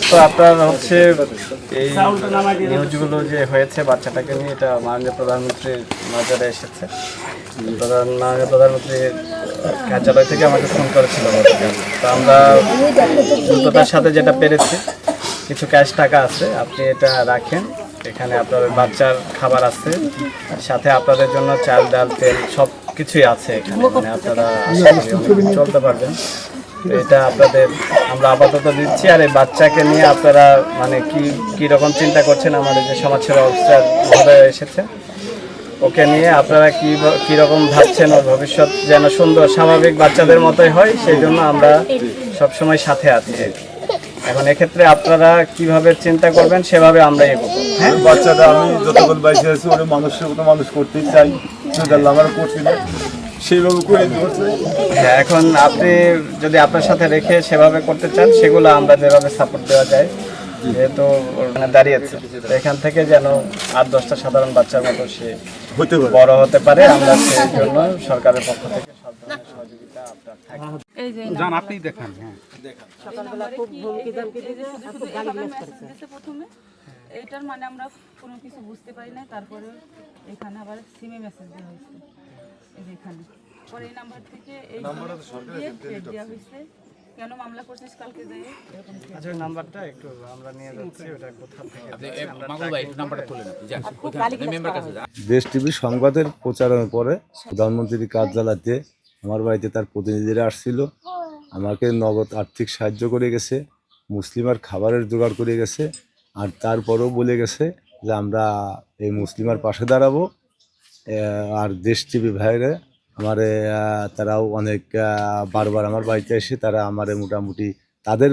তো আপনার হচ্ছে এই নিউজগুলো যে হয়েছে বাচ্চাটাকে নিয়ে, এটা মাননীয় প্রধানমন্ত্রীর নজরে এসেছে। মাননীয় প্রধানমন্ত্রীর কার্যালয় থেকে আমাকে ফোন করেছিল গতকাল। তো আমরা দ্রুততার সাথে যেটা পেরেছি, কিছু ক্যাশ টাকা আছে, আপনি এটা রাখেন। এখানে আপনার বাচ্চার খাবার আছে, সাথে আপনাদের জন্য চাল ডাল তেল সব কিছুই আছে এখানে, মানে আপনারা আশা করি অনেকদিন চলতে পারবেন। তো এটা আপনাদের আমরা আপাতত দিচ্ছি। আর এই বাচ্চাকে নিয়ে আপনারা মানে কি রকম চিন্তা করছেন, আমাদের যে সমাজসেবা অফিসার মহোদয় এসেছে, ওকে নিয়ে আপনারা কি রকম ভাবছেন ওর ভবিষ্যৎ যেন সুন্দর স্বাভাবিক বাচ্চাদের মতোই হয়, সেই জন্য আমরা সবসময় সাথে আছি। এখন এক্ষেত্রে আপনারা কিভাবে চিন্তা করবেন সেভাবে আমরা এগোবো। হ্যাঁ, বাচ্চাটা আমি যতক্ষণ বাইসে আছি ওরা মানুষের মতো মানুষ করতেই চাই, আমার করছি না সেইভাবে করে দিতে। হ্যাঁ, এখন আপনি যদি আপনার সাথে রেখে সেভাবে করতে চান, সেগুলো আমরা যেভাবে সাপোর্ট দেওয়া যায়, যেহেতু ওখানে দাঁড়িয়েছে, তো এখান থেকে যেন 8-10টা সাধারণ বাচ্চার মতো সে বড় হতে পারে, আমরা সেই জন্য সরকারের পক্ষ থেকে সব ধরনের সহযোগিতা আপনার থাকবে। আপনি দেখান। সকালবেলা খুব হুমকি ধমকি দিয়েছে, খুব গালিগালাজ করেছে। প্রথমে এইটার মানে আমরা কোনো কিছু বুঝতে পারি না, তারপরে এখানে আবার সিমে মেসেজ দেওয়া হয়েছে, এই যে এখানে পরে এই নাম্বার থেকে এই দেওয়া হয়েছে, কেন মামলা করছিস কালকে যাই এরকম। আচ্ছা, ওই নাম্বারটা একটু আমরা নিয়ে যাচ্ছি, ওটা কোথা থেকে দেশ টিভি সংবাদের প্রচারণের পরে প্রধানমন্ত্রীর কার্যালয়তে আমার বাড়িতে তার প্রতিনিধিরা আসছিল, আমাকে নগদ আর্থিক সাহায্য করে গেছে, মুসলিমার খাবারের জোগাড় করে গেছে। আর তারপরেও বলে গেছে যে আমরা এই মুসলিমার পাশে দাঁড়াবো। আর দেশ টিভি ভাইরে আমারে তারাও অনেক বারবার আমার বাড়িতে এসে তারা আমারে মোটামুটি তাদের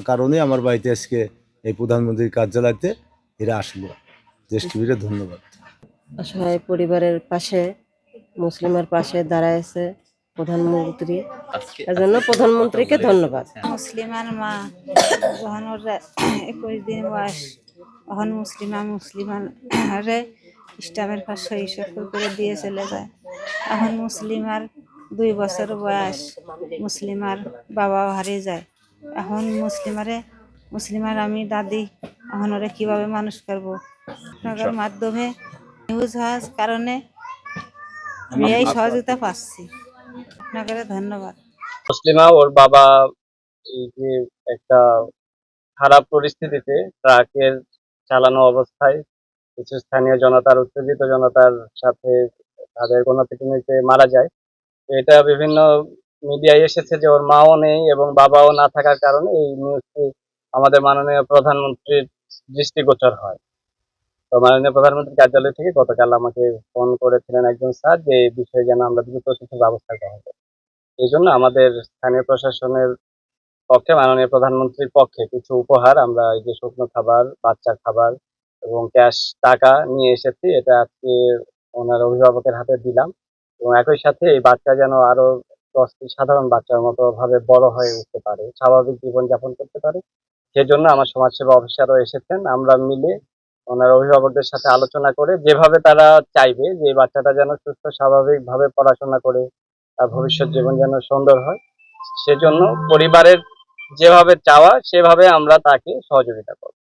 কারণে আমার বাড়িতে আজকে এই প্রধানমন্ত্রীর কার্যালয়তে এরা আসলো। দেশ টিভিরে ধন্যবাদ। অসহায় পরিবারের পাশে, মুসলিমের পাশে দাঁড়াইছে প্রধানমন্ত্রী, এর জন্য প্রধানমন্ত্রীকে ধন্যবাদ। মুসলিমার মা যখন ওর 21 দিন বয়স, তখন মুসলিমারে ইসলামের পাশ সহিষ্ণু করে দিয়ে চলে যায়। এখন মুসলিমার 2 বছর বয়স, মুসলিমার বাবাও হারিয়ে যায়। এখন মুসলিমার আমি দাদি, এখন ওরা কীভাবে মানুষ করবো? আপনাদের মাধ্যমে নিউজ হওয়ার কারণে আমি এই সহযোগিতা পাচ্ছি। আপনাকে ধন্যবাদ। মুসলিমা ওর বাবা এই যে একটা খারাপ পরিস্থিতিতে ট্রাকের চালানো অবস্থায় কিছু স্থানীয় জনতার, উত্তেজিত জনতার সাথে তাদের গণপিটুনিতে মারা যায়। তো এটা বিভিন্ন মিডিয়ায় এসেছে যে ওর মাও নেই এবং বাবাও না থাকার কারণে এই নিউজটি আমাদের মাননীয় প্রধানমন্ত্রীর দৃষ্টিগোচর হয়। তো মাননীয় প্রধানমন্ত্রীর কার্যালয় থেকে গতকাল আমাকে ফোন করেছিলেন একজন স্যার যে এই বিষয়ে যেন আমরা দ্রুত কিছু ব্যবস্থা করা যায়। এই জন্য আমাদের স্থানীয় প্রশাসনের পক্ষে, মাননীয় প্রধানমন্ত্রীর পক্ষে কিছু উপহার, আমরা এই যে শুকনো খাবার, বাচ্চার খাবার এবং ক্যাশ টাকা নিয়ে এসেছি। এটা আজকে ওনার অভিভাবকের হাতে দিলাম এবং একই সাথে এই বাচ্চা যেন আরো 10টি সাধারণ বাচ্চার মতো ভাবে বড় হয়ে উঠতে পারে, স্বাভাবিক জীবনযাপন করতে পারে, সেজন্য আমার সমাজসেবা অফিসারও এসেছেন। আমরা মিলে ওনার অভিভাবকদের সাথে আলোচনা করে যেভাবে তারা চাইবে যে এই বাচ্চাটা যেন সুস্থ স্বাভাবিকভাবে পড়াশোনা করে তার ভবিষ্যৎ জীবন যেন সুন্দর হয়, সেজন্য পরিবারের যেভাবে চাওয়া সেভাবে আমরা তাকে সহযোগিতা করব।